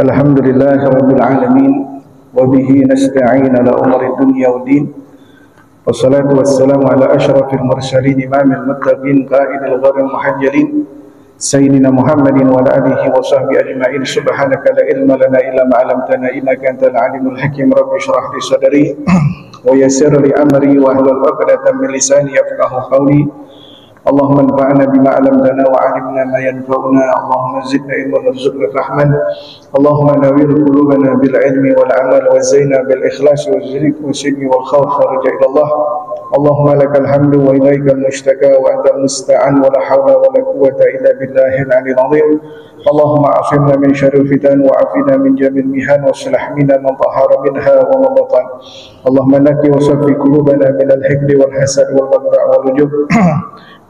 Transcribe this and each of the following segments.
Alhamdulillahi rabbil alamin wa bihi nasta'in ala umuri dunya waddin. Wassalatu wassalamu ala asyrafil mursalin imamil muttaqin qaidil gharil muhajjalin sayyidina Muhammadin wa ala alihi wa sahbihi ajma'in. Subhanaka la ilma lana illa ma 'allamtana innaka antal alimul hakim. Rabbi shrah li sadri wa yassir li amri wa hlul 'uqdatam min lisani yafqahu qawli. Allahumma anfa'na bima 'allamtana wa 'allimna ma yanfa'una. Allahumma zidna ilman warzuqna fahman. Allahumma nawwir qulubana bil 'ilmi wal 'amal wa zayyinna bil ikhlasi wal sidqi wal khawf farja ila Allah. Allahumma lakal hamdu wa ilaikal mushtaka wa antal musta'an wa la hawla wa la quwwata illa billahil 'aliyyil 'azim. Allahumma afimna min syarril fitan wa afina min jamil mihan wa aslah minna man tahara minha wa man batan. Allahumma naqi wa saffi qulubana min al-hikdi wal hasad wal baghdha wal ujub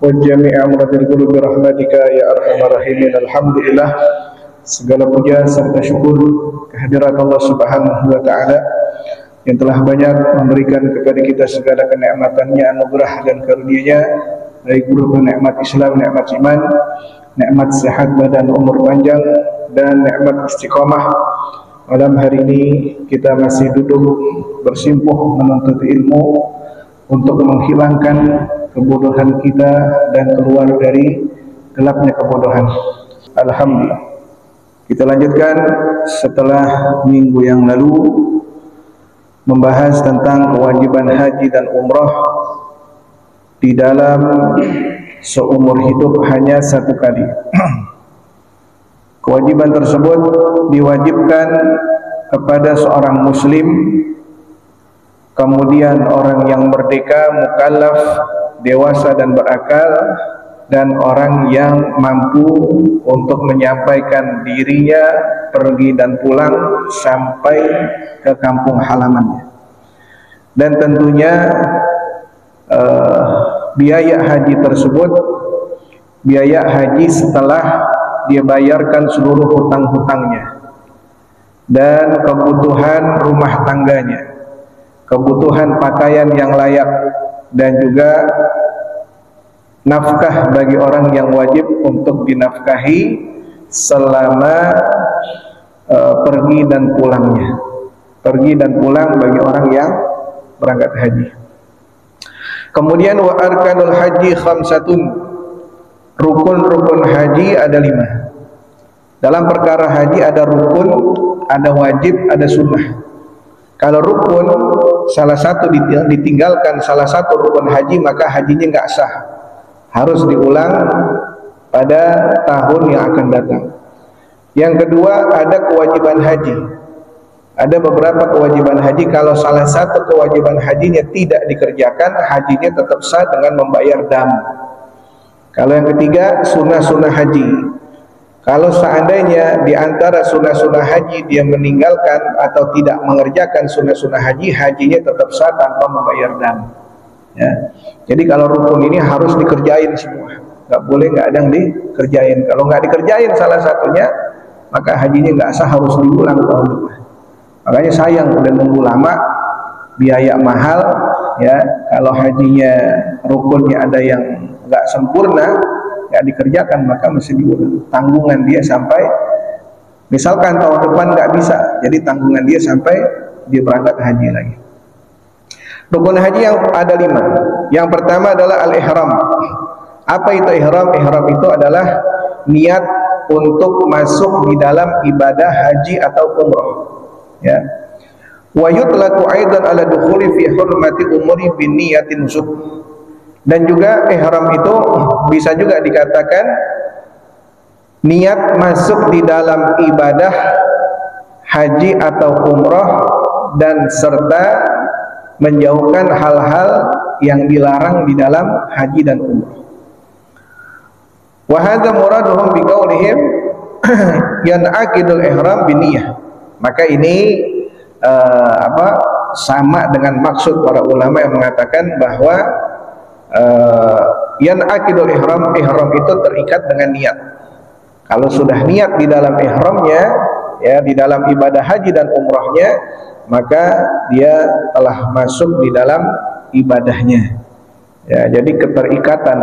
wa jami' amradil qulubi rahmatika ya arhamar rahimin. Alhamdulillah, segala puja serta syukur kehadirat Allah Subhanahu wa taala yang telah banyak memberikan kepada kita segala kenikmatannya, anugerah dan karunia-Nya, baik berupa nikmat Islam, nikmat iman, nikmat sehat badan, umur panjang, dan nikmat istiqamah. Malam hari ini kita masih duduk bersimpuh menuntut ilmu untuk menghilangkan kebodohan kita dan keluar dari gelapnya kebodohan. Alhamdulillah. Kita lanjutkan setelah minggu yang lalu membahas tentang kewajiban haji dan umrah di dalam seumur hidup hanya satu kali. Kewajiban tersebut diwajibkan kepada seorang muslim, kemudian orang yang merdeka, mukallaf, dewasa dan berakal, dan orang yang mampu untuk menyampaikan dirinya pergi dan pulang sampai ke kampung halamannya. Dan tentunya biaya haji tersebut, biaya haji setelah dia bayarkan seluruh hutang-hutangnya dan kebutuhan rumah tangganya, kebutuhan pakaian yang layak, dan juga nafkah bagi orang yang wajib untuk dinafkahi selama pergi dan pulangnya. Pergi dan pulang bagi orang yang berangkat haji. Kemudian wa arkanul haji khamsatun, rukun-rukun haji ada 5. Dalam perkara haji ada rukun, ada wajib, ada sunnah. Kalau rukun salah satu ditinggalkan salah satu rukun haji, maka hajinya nggak sah, harus diulang pada tahun yang akan datang. Yang kedua, ada kewajiban haji. Ada beberapa kewajiban haji, kalau salah satu kewajiban hajinya tidak dikerjakan, hajinya tetap sah dengan membayar dam. Kalau yang ketiga, sunnah-sunnah haji. Kalau seandainya di antara sunnah-sunnah haji dia meninggalkan atau tidak mengerjakan sunnah-sunnah haji, hajinya tetap sah tanpa membayar dam. Ya. Jadi kalau rukun ini harus dikerjain semua, nggak boleh nggak ada yang dikerjain. Kalau nggak dikerjain salah satunya, maka hajinya nggak sah, harus diulang tahun depan. Makanya sayang udah nunggu lama, biaya mahal, ya. Kalau hajinya rukunnya ada yang nggak sempurna, nggak dikerjakan, maka mesti diulang. Tanggungan dia sampai, misalkan tahun depan nggak bisa, jadi tanggungan dia sampai dia berangkat haji lagi. Rukun haji yang ada 5. Yang pertama adalah al-ihram. Apa itu ihram? Ihram itu adalah niat untuk masuk di dalam ibadah haji atau umrah. Ya. Wa yutlaqu aidan ala dukhuli fi hurmati umuri bin niyatin nusuk. Dan juga ihram itu bisa juga dikatakan niat masuk di dalam ibadah haji atau umrah dan serta menjauhkan hal-hal yang dilarang di dalam haji dan umrah. Wa hadza muraduhum biqaulihim yanaqidul ihram biniyah. Maka ini sama dengan maksud para ulama yang mengatakan bahwa yanaqidul ihram, ihram itu terikat dengan niat. Kalau sudah niat di dalam ihramnya, ya, di dalam ibadah haji dan umrahnya, maka dia telah masuk di dalam ibadahnya. Ya, jadi keterikatan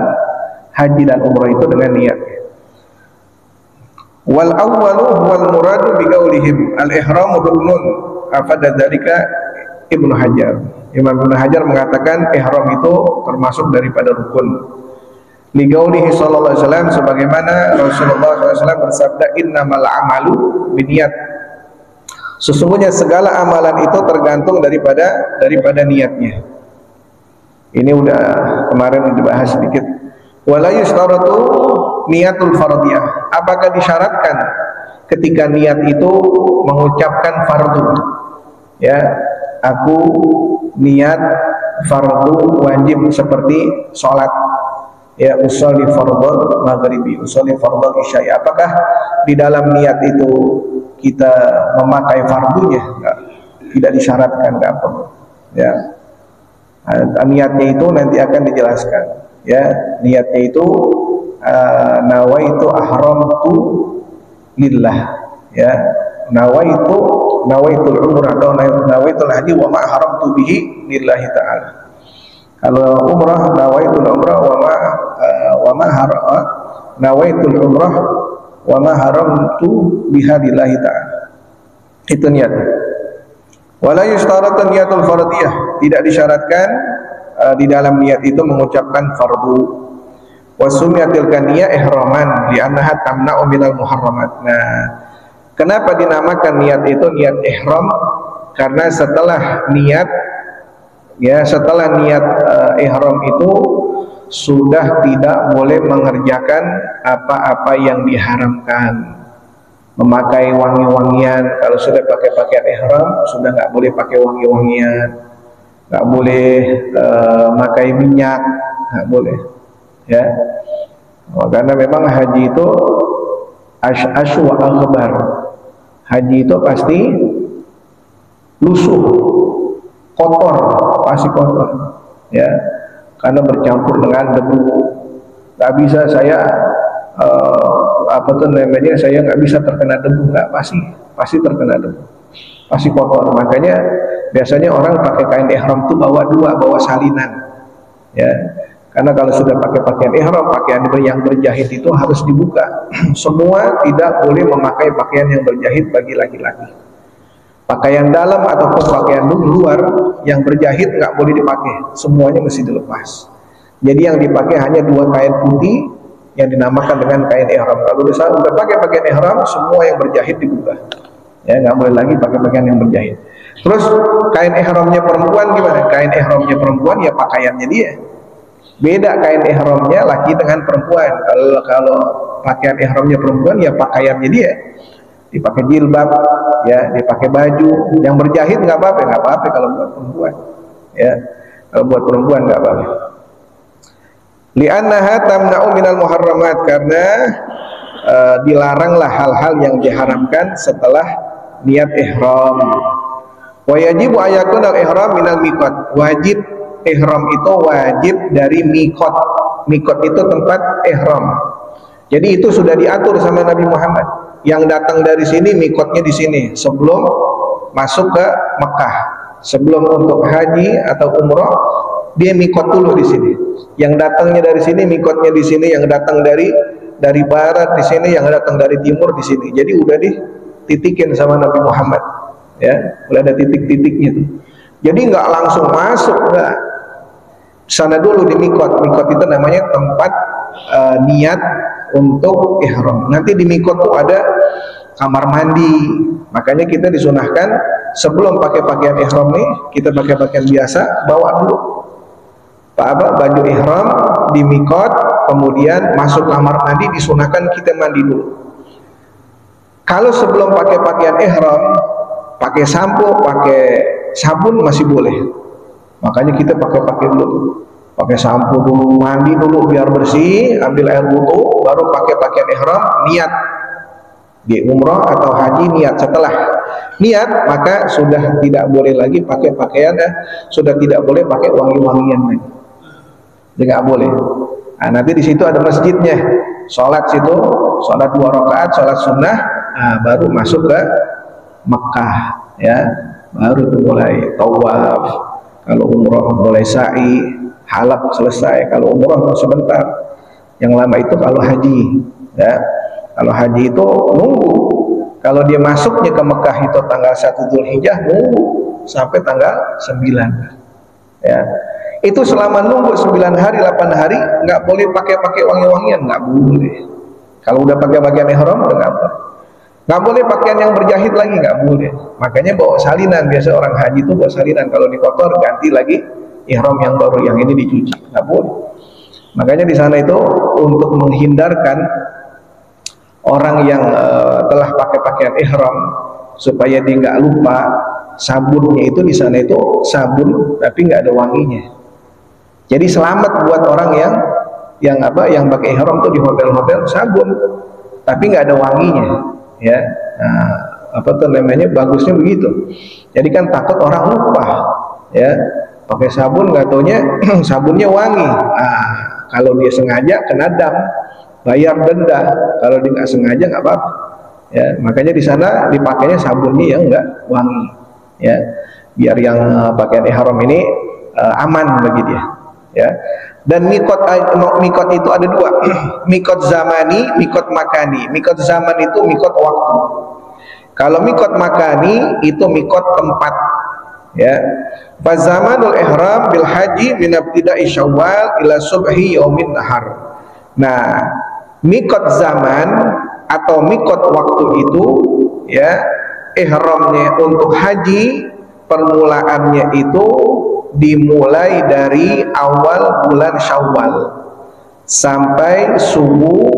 haji dan umrah itu dengan niat. Wal awwalu wal muradu bi qaulihim al ihramu ruknun, afada dzalika Ibnu Hajar. Imam Ibnu Hajar mengatakan ihram itu termasuk daripada rukun. Li qaulihi sallallahu alaihi wasallam, sebagaimana Rasulullah SAW bersabda, innamal amalu binniyat. Sesungguhnya segala amalan itu tergantung daripada niatnya. Ini udah kemarin dibahas sedikit. Wala yustaratu niyatul fardiyah. Apakah disyaratkan ketika niat itu mengucapkan fardu? Ya, aku niat fardu wajib seperti sholat. Ya, usolli fardhu maghribi, usolli fardhu isya'i. Apakah di dalam niat itu kita memakai fardunya? Enggak, tidak disyaratkan, enggak perlu. Ya, niatnya itu nanti akan dijelaskan. Ya, niatnya itu nawaitu ahramtu lillah. Ya, nawaitul umrah atau nawaitul haji wa ma ahramtu bihi lillahi ta'ala. Kalau umrah nawaitul umrah wa ma nawaitul umrah wa ma haramtu biha lillahi ta'ala. Itu niatnya. Wala yustaratu niyatul fardiyah, tidak disyaratkan di dalam niat itu mengucapkan fardu. Wa sumiyatil kaniyah ihraman li'annaha tamna'u minal muharramat. Nah, kenapa dinamakan niat itu niat ihram? Karena setelah niat, ya, setelah niat ihram itu sudah tidak boleh mengerjakan apa-apa yang diharamkan. Memakai wangi-wangian, kalau sudah pakai pakaian ihram sudah nggak boleh pakai wangi-wangian, nggak boleh pakai minyak, nggak boleh, ya. Karena memang haji itu asy wa akhbar. Haji itu pasti lusuh, kotor, pasti kotor, ya, karena bercampur dengan debu. Nggak bisa saya saya nggak bisa terkena debu, nggak, pasti terkena debu, pasti kotor. Makanya biasanya orang pakai kain ihram itu bawa salinan, ya, karena kalau sudah pakai pakaian ihram, pakaian yang berjahit itu harus dibuka. Semua tidak boleh memakai pakaian yang berjahit bagi laki-laki. Pakaian dalam ataupun pakaian luar yang berjahit nggak boleh dipakai, semuanya mesti dilepas. Jadi yang dipakai hanya 2 kain putih yang dinamakan dengan kain ihram. Kalau udah pakai pakaian ihram, semua yang berjahit dibuka, ya, nggak boleh lagi pakai pakaian yang berjahit. Terus kain ihramnya perempuan gimana? Kain ihramnya perempuan ya pakaiannya dia. Beda kain ihramnya laki dengan perempuan. Kalau pakaian ihramnya perempuan ya pakaiannya dia. Dipakai jilbab, ya, dipakai baju yang berjahit nggak apa-apa kalau buat perempuan, ya, kalau buat perempuan nggak apa-apa. Li'annaha tamna'u minal muharramat, karena dilaranglah hal-hal yang diharamkan setelah niat ihram. Wa yajibu ayakun al-ihram minal miqat. Wajib ihram itu wajib dari miqat. Miqat itu tempat ihram. Jadi itu sudah diatur sama Nabi Muhammad. Yang datang dari sini miqatnya di sini sebelum masuk ke Mekah. Sebelum untuk haji atau umrah, dia miqat dulu di sini. Yang datangnya dari sini miqatnya di sini, yang datang dari barat di sini, yang datang dari timur di sini. Jadi udah dititikin sama Nabi Muhammad, ya, udah ada titik-titiknya tuh. Jadi nggak langsung masuk, nggak. Sana dulu di miqat. Miqat itu namanya tempat niat untuk ihram. Nanti di miqat tuh ada kamar mandi. Makanya kita disunahkan sebelum pakai pakaian ihram nih, kita pakai pakaian biasa, bawa dulu baju ihram di miqat, kemudian masuk kamar mandi, disunahkan kita mandi dulu. Kalau sebelum pakai pakaian ihram, pakai sampo, pakai sabun masih boleh. Makanya kita pakai dulu, pakai sampo dulu, mandi dulu biar bersih, ambil air wudu, baru pakai pakaian ihram, niat di umrah atau haji. Niat, setelah niat maka sudah tidak boleh lagi pakai pakaian, sudah tidak boleh pakai wangi-wangian lagi, nggak boleh. Nah, nanti di situ ada masjidnya, sholat situ, sholat 2 rakaat, sholat sunnah, baru masuk ke Mekah, ya, baru mulai tawaf. Kalau umrah mulai sa'i, halaq selesai. Kalau umrah sebentar, yang lama itu kalau haji, ya. Kalau haji itu nunggu. Kalau dia masuknya ke Mekah itu tanggal 1 Dzulhijjah, nunggu sampai tanggal 9. Ya. Itu selama nunggu 9 hari, 8 hari, nggak boleh pakai wangi-wangian, nggak boleh. Kalau udah pakai bagian ihram, udah nggak boleh. Nggak boleh pakaian yang berjahit lagi, nggak boleh. Makanya bawa salinan. Biasa orang haji itu bawa salinan. Kalau dikotor, ganti lagi ihram yang baru, yang ini dicuci. Nggak boleh. Makanya di sana itu untuk menghindarkan orang yang telah pakai pakaian ihram supaya dia nggak lupa, sabunnya itu di sana itu sabun tapi nggak ada wanginya. Jadi selamat buat orang yang pakai ihram tuh di hotel-hotel sabun tapi nggak ada wanginya, ya. Nah, apa tuh namanya, bagusnya begitu. Jadi kan takut orang lupa, ya, pakai sabun nggak taunya sabunnya wangi. Nah, kalau dia sengaja kena dam, bayar denda. Kalau dia nggak sengaja nggak apa-apa, ya. Makanya di sana dipakainya sabunnya yang nggak wangi, ya, biar yang pakaian ihram ini aman bagi dia, ya. Dan mikot itu ada dua, mikot zamani, mikot makani. Mikot zaman itu mikot waktu. Kalau mikot makani itu mikot tempat, ya. Fazamanul ihram bil haji min ibtida'i Syawal ila subhi yaumin nahar. Nah, mikot zaman atau mikot waktu itu, ya, ihramnya untuk haji permulaannya itu dimulai dari awal bulan Syawal sampai subuh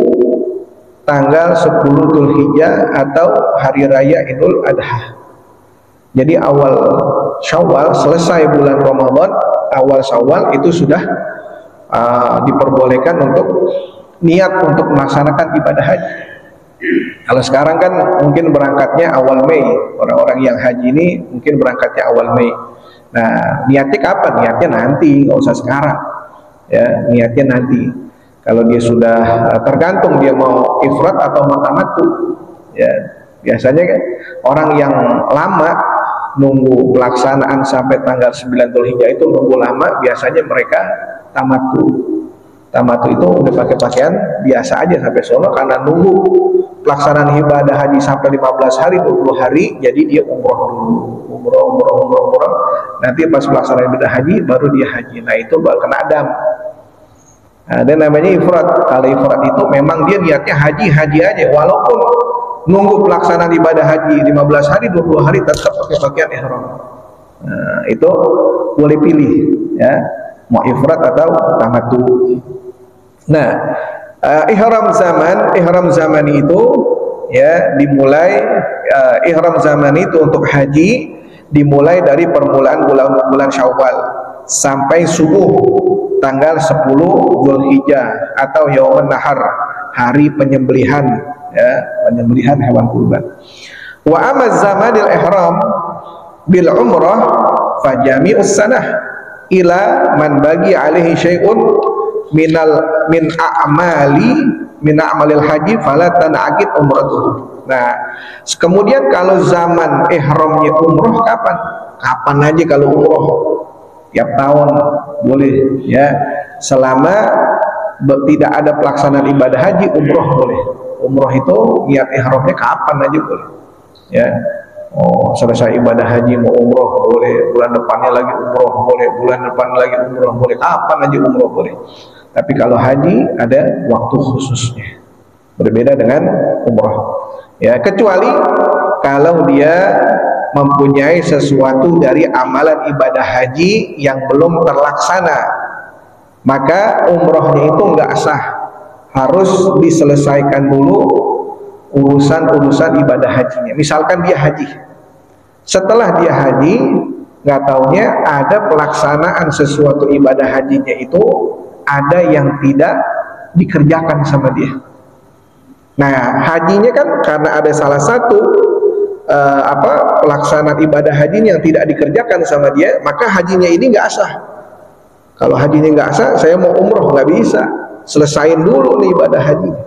tanggal 10 Dzulhijjah atau hari raya Idul Adha. Jadi awal Syawal, selesai bulan Ramadan, awal Syawal itu sudah diperbolehkan untuk niat untuk melaksanakan ibadah haji. Kalau sekarang kan mungkin berangkatnya awal Mei, orang-orang yang haji ini mungkin berangkatnya awal Mei. Nah, niatnya kapan? Niatnya nanti, nggak usah sekarang, ya. Niatnya nanti. Kalau dia sudah tergantung dia mau ifrat atau mau tamattu, ya. Biasanya kan orang yang lama nunggu pelaksanaan sampai tanggal 9 Dzulhijjah itu nunggu lama, biasanya mereka tamattu. Tamattu itu udah pakai pakaian biasa aja sampai sono, karena nunggu pelaksanaan ibadah haji sampai 15 hari, 20 hari, jadi dia umroh dulu, umroh. Nanti pas pelaksanaan ibadah haji baru dia haji. Nah, itu baru kena dam. Nah, dan namanya ifrat. Kalau ifrat itu memang dia niatnya haji aja, walaupun nunggu pelaksanaan ibadah haji 15 hari, 20 hari tetap pakai pakaian ihram. Nah, itu boleh pilih, ya, mau ifrat atau tamattu. Nah, ihram zaman itu, ya, dimulai ihram zaman itu untuk haji dimulai dari permulaan bulan Syawal sampai subuh tanggal 10 Dzulhijjah atau Yaumun Nahar, hari penyembelihan, ya, penyembelihan hewan kurban. Wa amaz zamanil ihram bil umrah fajami'us sanah ila man bagi alaihi syai'un min a'malil haji fala tanaqid umratuhu. Nah, kemudian kalau zaman ihramnya umroh kapan? Kapan aja kalau umroh, tiap tahun boleh, ya, selama tidak ada pelaksanaan ibadah haji, umroh boleh. Umroh itu niat ihramnya kapan aja boleh, ya. Oh, selesai ibadah haji mau umroh boleh, bulan depannya lagi umroh boleh, bulan depan lagi umroh boleh, kapan aja umroh boleh. Tapi kalau haji ada waktu khususnya, berbeda dengan umroh, ya, kecuali kalau dia mempunyai sesuatu dari amalan ibadah haji yang belum terlaksana, maka umrohnya itu nggak sah, harus diselesaikan dulu urusan ibadah hajinya. Misalkan dia haji, setelah dia haji nggak taunya ada pelaksanaan sesuatu ibadah hajinya itu ada yang tidak dikerjakan sama dia. Nah, hajinya kan karena ada salah satu pelaksanaan ibadah hajinya yang tidak dikerjakan sama dia, maka hajinya ini nggak sah. Kalau hajinya nggak sah, saya mau umroh nggak bisa, selesain dulu nih ibadah hajinya.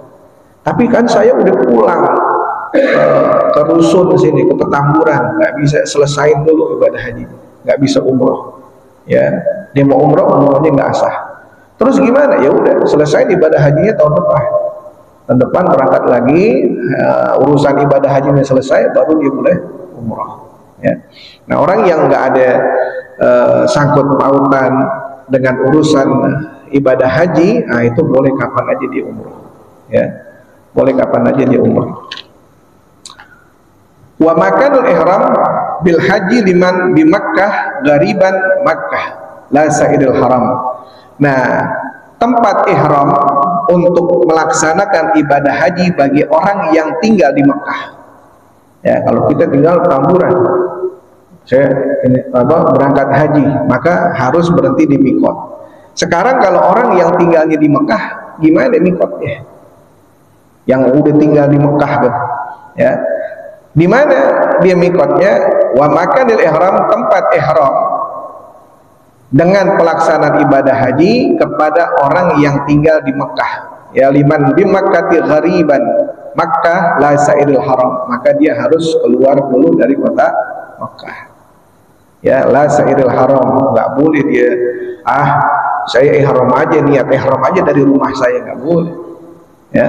Tapi kan saya udah pulang ke rusun sini, ke Petamburan, nggak bisa, selesain dulu ibadah hajinya, nggak bisa umroh, ya. Dia mau umrohnya nggak sah. Terus gimana? Ya udah, selesai ibadah hajinya tahun depan. tahun depan berangkat lagi, urusan ibadah hajinya selesai, baru dia boleh umrah. Ya. Nah, orang yang nggak ada sangkut pautan dengan urusan ibadah haji, nah itu boleh kapan aja dia umrah. Ya, boleh kapan aja dia umrah. Wa makanul ihram bil haji liman di Makkah ghariban Makkah la sa'idil haram. Nah, tempat ihram untuk melaksanakan ibadah haji bagi orang yang tinggal di Mekah. Ya, kalau kita tinggal Tamburan, saya berangkat haji, maka harus berhenti di mikot. Sekarang kalau orang yang tinggalnya di Mekah, gimana mikotnya? Yang udah tinggal di Mekah tuh, ya. Di mana dia mikotnya? Wa makanil ihram, tempat ihram dengan pelaksanaan ibadah haji kepada orang yang tinggal di Mekah. Ya, liman bi Makkati ghariban, Makkah la sa'idil haram, maka dia harus keluar dulu dari kota Mekah. Ya, la sa'idil haram, nggak boleh dia saya ihram aja, niat ihram aja dari rumah saya, nggak boleh. Ya,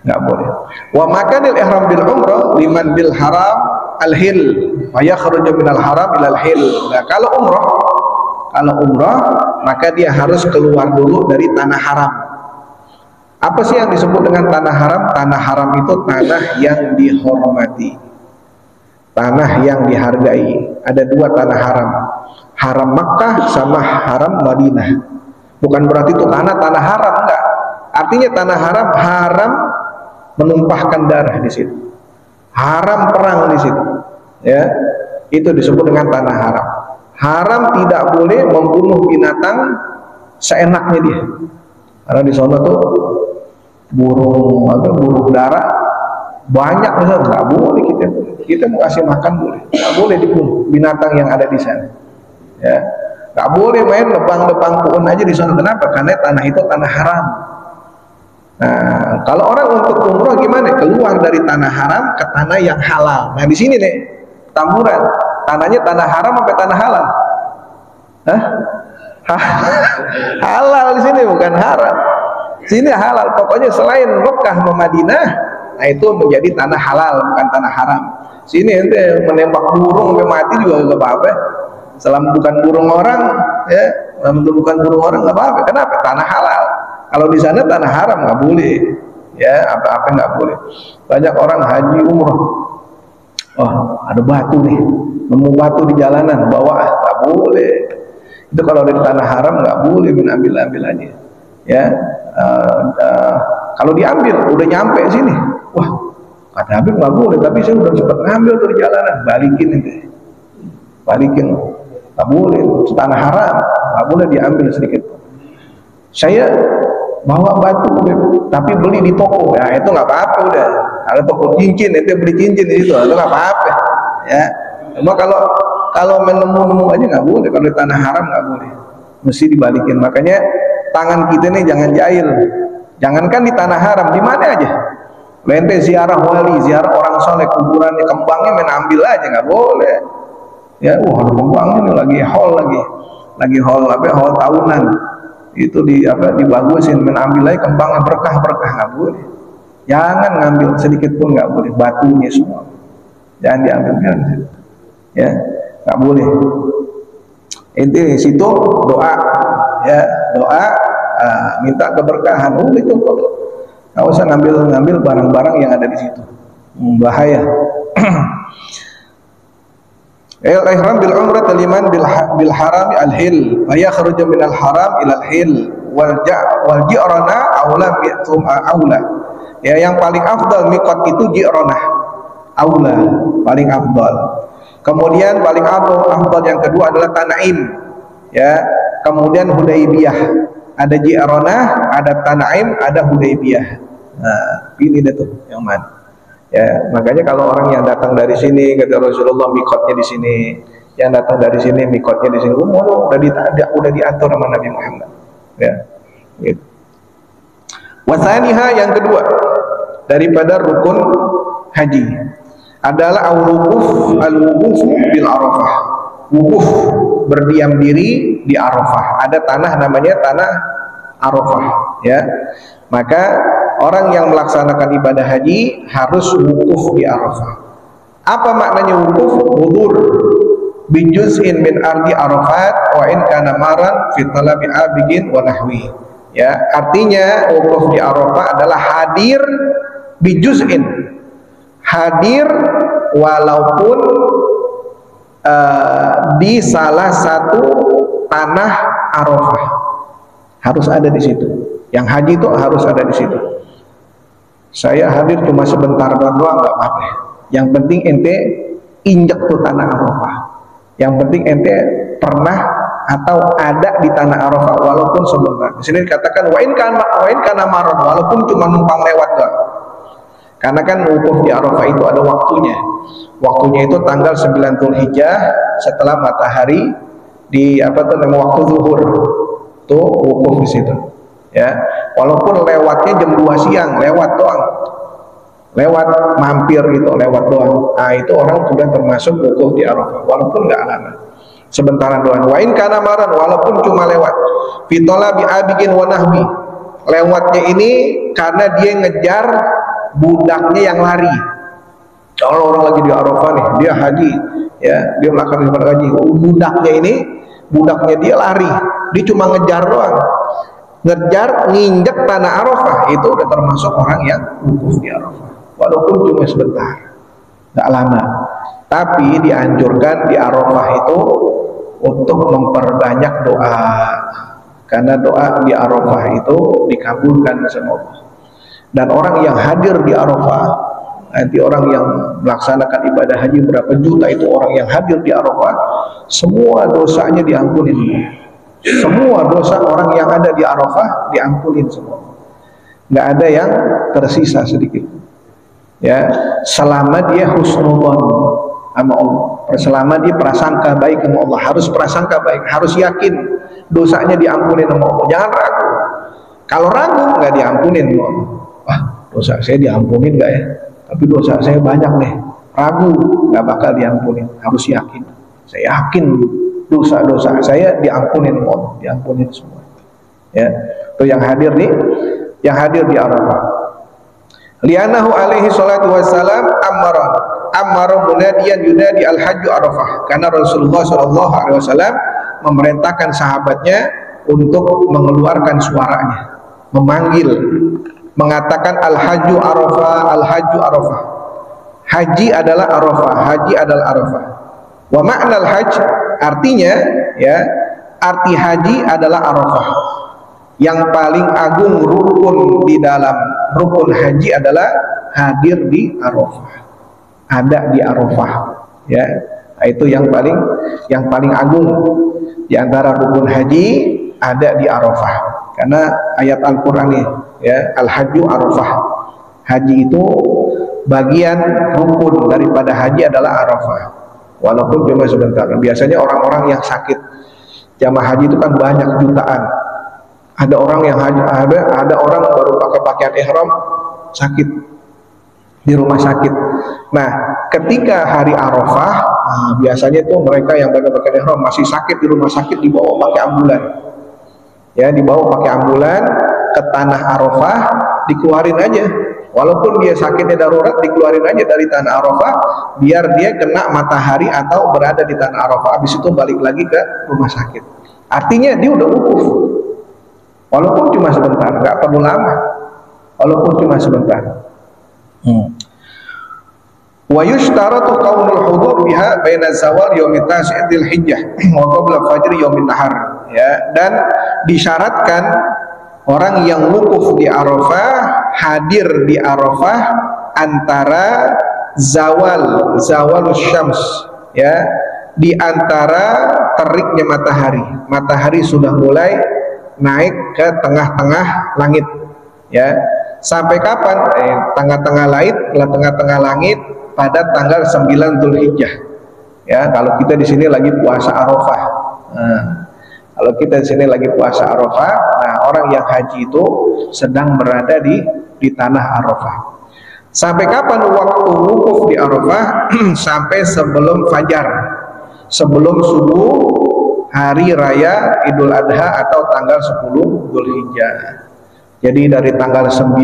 nggak boleh. Wa makanil ihram bil umrah liman bil haram al-hil wa yakhruju minal haram ilal hil. Nah, kalau umrah maka dia harus keluar dulu dari tanah haram. Apa sih yang disebut dengan tanah haram? Tanah haram itu tanah yang dihormati, tanah yang dihargai. Ada dua tanah haram, haram Makkah sama haram Madinah. Bukan berarti itu tanah haram, enggak. Artinya tanah haram menumpahkan darah di situ, haram perang di situ. Ya, itu disebut dengan tanah haram. Haram tidak boleh membunuh binatang seenaknya dia, karena di sana tuh burung dara banyak, nggak boleh kita mau kasih makan boleh, nggak boleh dibunuh binatang yang ada di sana. Ya, nggak boleh main lebang pohon aja di sana. Kenapa? Karena tanah itu tanah haram. Nah, kalau orang untuk umroh gimana? Keluar dari tanah haram ke tanah yang halal. Nah, di sini nih Tamburan, tanahnya tanah haram apa tanah halal? Hah? Halal di sini, bukan haram. Sini halal. Pokoknya selain Mekah sama Madinah, nah itu menjadi tanah halal, bukan tanah haram. Sini ente menembak burung sampai mati juga nggak apa-apa. Selama bukan burung orang, ya, selama bukan burung orang nggak apa-apa. Kenapa? Tanah halal. Kalau di sana tanah haram nggak boleh, ya, apa-apa nggak boleh. Banyak orang haji umroh, oh ada batu nih, nemu batu di jalanan, bawa, nggak boleh. Itu kalau di tanah haram nggak boleh ambil aja. Ya, kalau diambil udah nyampe sini, wah kata Habib nggak boleh, tapi saya udah sempat ngambil tuh di jalanan, balikin, nggak boleh. Tanah haram nggak boleh diambil sedikit. Saya bawa batu, tapi beli di toko, ya itu nggak apa-apa. Udah ada toko cincin, itu beli cincin di situ, itu nggak apa-apa. Ya, cuma kalau menemu aja nggak boleh. Kalau di tanah haram nggak boleh, mesti dibalikin. Makanya tangan kita nih jangan jahil. Jangankan di tanah haram, di mana aja. Lente ziarah wali, ziarah orang soleh, kuburannya, kembangnya main ambil aja, nggak boleh. Ya, ada kembangnya nih lagi haul tahunan. Itu dibagusin, menambil aja kembangnya, berkah nggak boleh. Jangan ngambil sedikit pun nggak boleh, batunya semua jangan diambil, ya nggak boleh. Inti situ doa, ya doa, minta keberkahan. Itu nggak usah ngambil barang-barang yang ada di situ, bahaya. Al-ihram bil umrah liman bil haram al-hil wa yakhruju min al-haram ila al-hil wal ji'rana aula aula. Ya, yang paling afdal miqat itu ji'rana, aula, paling afdal. Kemudian paling afdal yang kedua adalah Tanaim. Ya, kemudian Hudaybiyah. Ada ji'rana, ada Tanaim, ada Hudaybiyah. Nah, pilih deh tuh yang mana. Ya, makanya kalau orang yang datang dari sini kata Rasulullah mikotnya di sini, yang datang dari sini mikotnya di sini, udah diatur sama Nabi Muhammad. Ya, gitu. Wasaniha, yang kedua daripada rukun haji adalah al-wukuf bil Arafah. Wukuf, berdiam diri di Arafah. Ada tanah namanya tanah Arafah. Ya, Maka orang yang melaksanakan ibadah haji harus wukuf di Arafah. Apa maknanya wukuf? Hudur bijuz'in min ardi Arafat wa in kana maran fi talabi abigin wa nahwi. Ya, artinya wukuf di Arafah adalah hadir bijuz'in, hadir walaupun di salah satu tanah Arafah, harus ada di situ. Yang haji itu harus ada di situ. Saya hadir cuma sebentar doang nggak apa-apa. Yang penting ente injek tuh tanah Arafah. Yang penting ente pernah atau ada di tanah Arafah walaupun sebentar. Di sini dikatakan wa in kana marad, walaupun cuma numpang lewat doang. Karena kan wukuf di Arafah itu ada waktunya. Waktunya itu tanggal 9 Dzulhijjah setelah matahari di waktu zuhur. Tuh wukuf di situ. Ya, walaupun lewatnya jam 2 siang, lewat doang. Lewat mampir gitu, lewat doang. Nah, itu orang sudah termasuk wukuf di Arafah walaupun enggak lama. Sebentaran doang. Wa in kana maran, walaupun cuma lewat. Fitola bi abigin wa nahwi. Lewatnya ini karena dia ngejar budaknya yang lari. Kalau orang lagi di Arafah nih, dia haji, ya, dia melakukan ibadah haji. Budaknya dia lari. Dia cuma ngejar doang. Ngejar, nginjek tanah Arafah, itu udah termasuk orang yang wukuf di Arafah. Walaupun cuma sebentar, nggak lama. Tapi dianjurkan di Arafah itu untuk memperbanyak doa, karena doa di Arafah itu dikabulkan sama Allah. Dan orang yang hadir di Arafah, nanti orang yang melaksanakan ibadah haji berapa juta itu orang yang hadir di Arafah, semua dosanya diampunin. Semua dosa orang yang ada di Arafah diampunin semua, nggak ada yang tersisa sedikit. Ya, selama dia husnudzon sama Allah, selama dia prasangka baik sama Allah, harus prasangka baik, harus yakin dosanya diampunin sama Allah, jangan ragu. Kalau ragu nggak diampunin sama Allah. Wah, dosa saya diampunin nggak ya? Tapi dosa saya banyak nih. Ragu, nggak bakal diampunin. Harus yakin. Saya yakin dosa-dosa saya diampunin sama Allah, diampunin semua. Ya, itu yang hadir nih, yang hadir di Arafah. Li'annahu alaihi salatu wassalam amara munadiyan yunadi al-hajju Arafah. Karena Rasulullah sallallahu alaihi wasallam memerintahkan sahabatnya untuk mengeluarkan suaranya, memanggil, mengatakan al-hajju Arafah, al-hajju Arafah. Haji adalah Arafah, haji adalah Arafah. Wa ma'nal hajj, artinya, ya, arti haji adalah Arafah. Yang paling agung rukun di dalam rukun haji adalah hadir di Arafah, ada di Arafah, ya. Nah, itu yang paling agung di antara rukun haji, ada di Arafah. Karena ayat Al-Qur'an nih, ya, al-hajju Arafah. Haji itu bagian rukun daripada haji adalah Arafah. Walaupun cuma sebentar. Biasanya orang-orang yang sakit jamaah haji itu kan banyak jutaan. Ada orang yang ada orang baru pakai pakaian ihram sakit di rumah sakit. Nah, ketika hari Arafah, biasanya tuh mereka yang pakai pakaian ihram masih sakit di rumah sakit dibawa pakai ambulan. Ya, dibawa pakai ambulan ke tanah Arafah, dikeluarin aja. Walaupun dia sakitnya darurat, dikeluarin aja dari tanah Arafah biar dia kena matahari atau berada di tanah Arafah. Habis itu balik lagi ke rumah sakit. Artinya dia udah wukuf. Walaupun cuma sebentar, nggak perlu lama. Walaupun cuma sebentar. Wa yushtaratu qaulul hudur biha baina zawal yaumit tasi'il hijjah wa qabla fajr yaumin nahar. Ya, dan disyaratkan orang yang wukuf di Arafah hadir di Arafah antara zawal syams, ya, di antara teriknya matahari sudah mulai naik ke tengah-tengah langit, ya. Sampai kapan? Tengah-tengah langit pada tanggal 9 Dzulhijjah. Ya, kalau kita di sini lagi puasa Arafah. Kalau kita di sini lagi puasa Arafah, nah orang yang haji itu sedang berada di tanah Arafah. Sampai kapan waktu wukuf di Arafah? Sampai sebelum fajar, sebelum subuh hari raya Idul Adha atau tanggal 10 Dzulhijjah. Jadi dari tanggal 9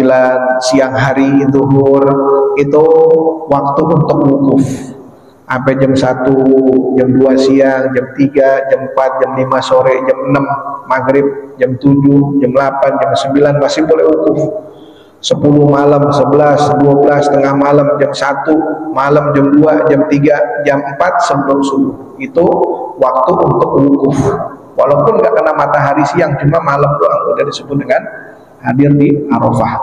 siang hari zuhur itu waktu untuk wukuf sampai jam 1, jam 2 siang, jam 3, jam 4, jam 5 sore, jam 6 maghrib, jam 7, jam 8, jam 9 masih boleh wukuf. 10 malam, 11, 12, tengah malam, jam 1 malam, jam 2, jam 3, jam 4 sebelum subuh. Itu waktu untuk wukuf. Walaupun nggak kena matahari siang, cuma malam doang udah disebut dengan hadir di Arafah,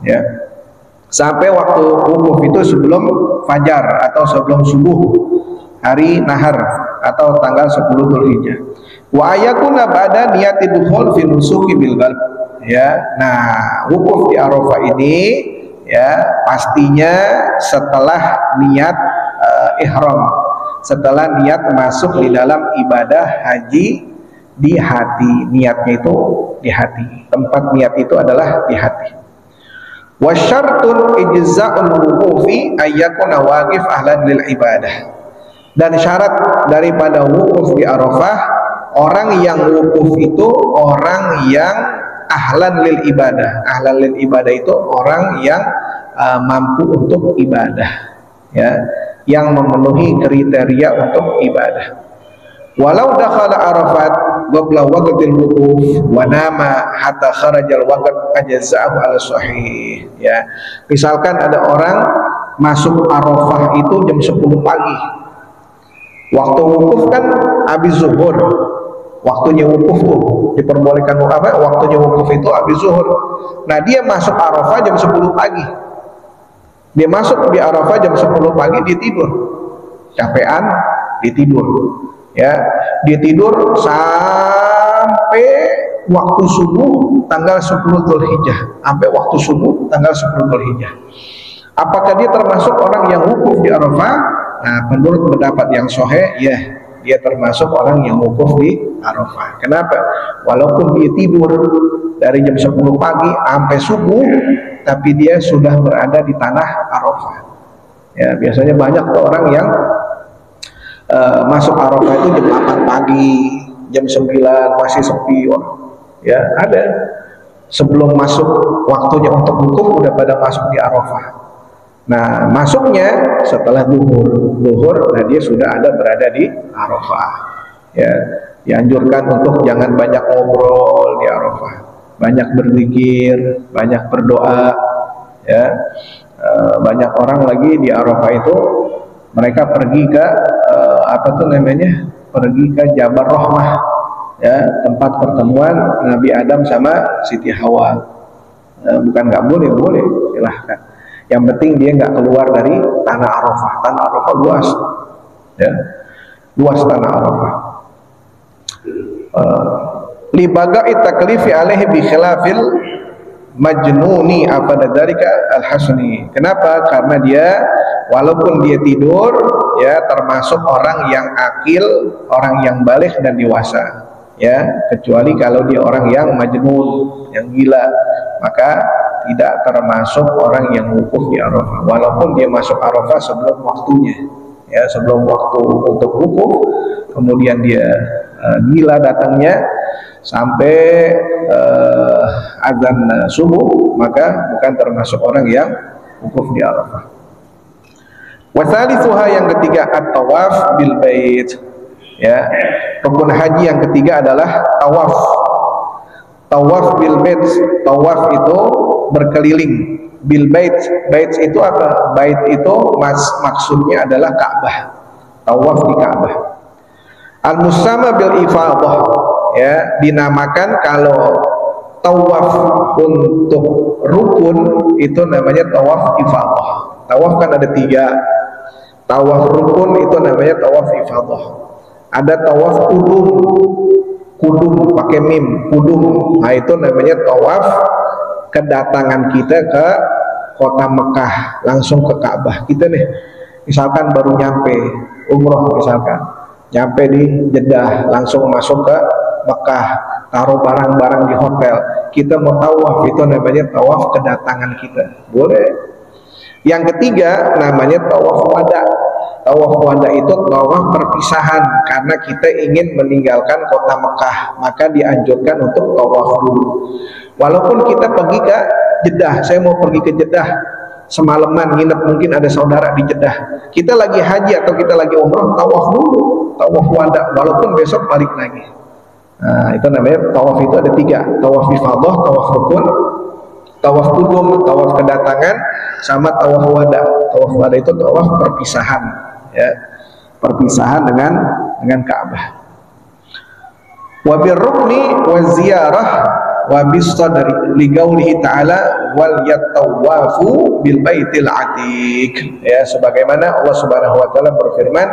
ya. Sampai waktu wukuf itu sebelum fajar atau sebelum subuh hari nahar atau tanggal 10 Dzulhijjah. Wa ayakuna ba'da niyati dukhul fi nusuki bil qalb, ya. Nah, wukuf di Arafah ini ya pastinya setelah niat ihram, setelah niat masuk di dalam ibadah haji di hati. Niatnya itu di hati, tempat niat itu adalah di hati. Wa syartun ijza'ul wuqufi ayyakuna waqif ahlan lil ibadah. Dan syarat daripada wukuf di Arafah, orang yang wukuf itu orang yang ahlan lil ibadah. Ahlan lil ibadah itu orang yang mampu untuk ibadah, ya, yang memenuhi kriteria untuk ibadah. Walau dakhala Arafat qabla waqtil wukuf wa nama hatta kharajal waqt ajza'ahu ala sahih, ya. Misalkan ada orang masuk Arafah itu jam 10 pagi. Waktu wukuf kan habis zuhur. Waktunya wukuf tuh diperbolehkan apa? Waktunya wukuf itu habis zuhur. Nah, dia masuk Arafah jam 10 pagi. Dia masuk di Arafah jam 10 pagi, dia tidur. Capean, dia tidur. Ya, dia tidur sampai waktu subuh tanggal 10 Dzulhijjah, sampai waktu subuh tanggal 10 Dzulhijjah. Apakah dia termasuk orang yang wukuf di Arafah? Nah, menurut pendapat yang sahih, ya, dia termasuk orang yang wukuf di Arafah. Kenapa? Walaupun dia tidur dari jam 10 pagi sampai subuh, tapi dia sudah berada di tanah Arafah. Ya, biasanya banyak tuh orang yang masuk Arafah itu jam 8 pagi, jam 9 masih sepi, ya ada. Sebelum masuk waktunya untuk wukuf udah pada masuk di Arafah. Nah, masuknya setelah zuhur, nah dia sudah ada berada di Arafah. Ya, dianjurkan untuk jangan banyak ngobrol di Arafah, banyak berzikir, banyak berdoa, ya. Banyak orang lagi di Arafah itu mereka pergi ke apa tuh namanya, pergi ke Jabal Rahmah, ya, tempat pertemuan Nabi Adam sama Siti Hawa. Bukan nggak boleh, boleh, silahkan. Yang penting dia nggak keluar dari tanah Arafah. Tanah Arafah luas, ya, luas tanah Arafah. Libagai taklifi alaihi bi khilafil majnuni apa dzalika al-hasni. Kenapa? Karena dia walaupun dia tidur, ya, termasuk orang yang akil, orang yang baligh dan dewasa, ya, kecuali kalau dia orang yang majnun, yang gila, maka tidak termasuk orang yang wukuf di Arafah walaupun dia masuk Arafah sebelum waktunya, ya, sebelum waktu untuk wukuf, kemudian dia gila datangnya sampai azan subuh, maka bukan termasuk orang yang wukuf di Arafah. Wathalithuha, yang ketiga, at-tawaf bil bait, ya. Rukun haji yang ketiga adalah tawaf. Tawaf bil bait, tawaf itu berkeliling. Bil bait, bait itu apa? Bait itu maksudnya adalah Ka'bah. Tawaf di Ka'bah. Al-musamma bil ifadah, ya, dinamakan kalau tawaf untuk rukun itu namanya tawaf ifadah. Tawaf kan ada 3. Tawaf rukun itu namanya tawaf ifadah. Ada tawaf kudum pakai mim, kudum. Nah, itu namanya tawaf kedatangan kita ke kota Mekah, langsung ke Ka'bah. Kita nih misalkan baru nyampe umroh, misalkan nyampe di Jeddah, langsung masuk ke Mekah, taruh barang-barang di hotel, kita mau tawaf, itu namanya tawaf kedatangan kita, boleh. Yang ketiga namanya tawaf wada. Tawaf wada itu tawaf perpisahan, karena kita ingin meninggalkan kota Mekah, maka dianjurkan untuk tawaf dulu. Walaupun kita pergi ke Jeddah, saya mau pergi ke Jeddah semalaman nginep, mungkin ada saudara di Jeddah, kita lagi haji atau kita lagi umrah, tawaf dulu, tawaf wada, walaupun besok balik lagi. Nah, itu namanya tawaf. Itu ada 3, tawaf ifadah, tawaf rukun, tawaf qudum, tawaf kedatangan, sama tawaf wada. Tawaf wada itu tawaf perpisahan, ya, perpisahan dengan Ka'bah. Wa birrukni wa ziyarah wa bis sadri li qaulihi ta'ala wal yatawafu bil baitil atiq, ya, sebagaimana Allah Subhanahu wa taala berfirman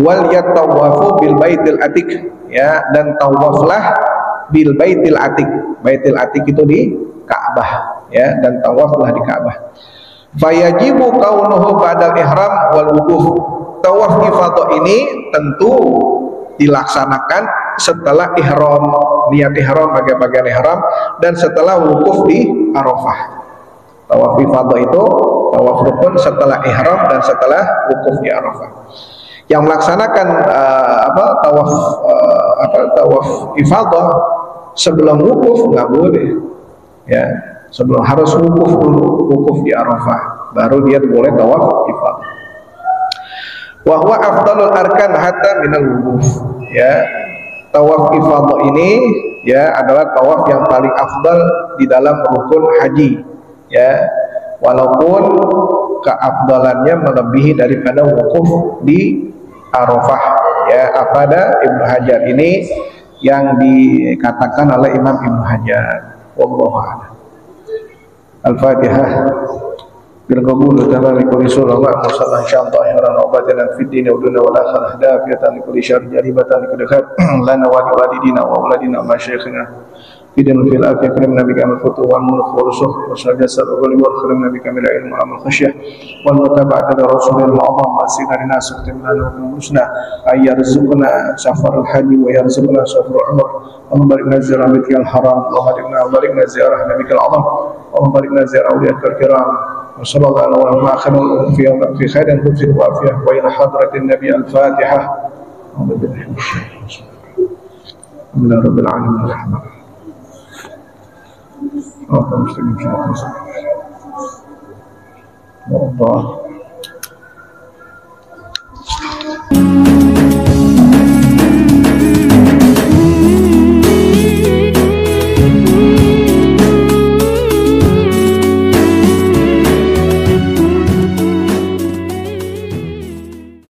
wal yatawafu bil baitil atiq, ya, dan tawaflah bil baitil atiq. Baitil atiq itu di Ka'bah, ya, dan tawaflah di Ka'bah. Fayajibu kaunuhu ba'dal ihram wal wukuf. Tawaf ifadah ini tentu dilaksanakan setelah ihram, niat ihram, bagian-bagian ihram, dan setelah wukuf di Arafah. Tawaf ifadah itu tawaf rukun setelah ihram dan setelah wukuf di Arafah. Yang melaksanakan tawaf ifadah sebelum wukuf nggak boleh, ya, sebelum, harus wukuf dulu, wukuf di Arafah, baru dia boleh tawaf ifadah. Wa huwa afdalul arkan hatta minal wukuf, ya. Tawaf ifadah ini, ya, adalah tawaf yang paling afdal di dalam rukun haji, ya, walaupun keafdalannya melebihi daripada wukuf di Arafah, ya. Pada Ibnu Hajar ini yang dikatakan oleh Imam Ibnu Hajar. Wallahu a'lam. Al-Fatihah. Birqabul tamam likulli surah wa musalla insyaallah khairan obatan fid din wa dunya wal akhirah dafiyatan likulli syarr jaribatan likulli khair lana wa liwalidina wa auladina wa masyayikhina fidin fil afiyah karim nabi kamil futuh wal mulk wa rusuh wa sajasar wa wal karim nabi kamil ilmu amal khasyah wal mutaba'at ala rasulil mu'azzam wa sinarina suktimna wa husna ayyarzuqna safarul haji wa yarzuqna safarul umr اللهم بارك لنا زيارة بيتك الحرام اللهم بارك لنا زيارة نبيك العظيم اللهم بارك لنا زيارة أولياءك الكرام وصلى الله على محمد في خير وفي وافية وإلى حضرة النبي الفاتحة. الحمد لله رب العالمين الرحمن الرحيم.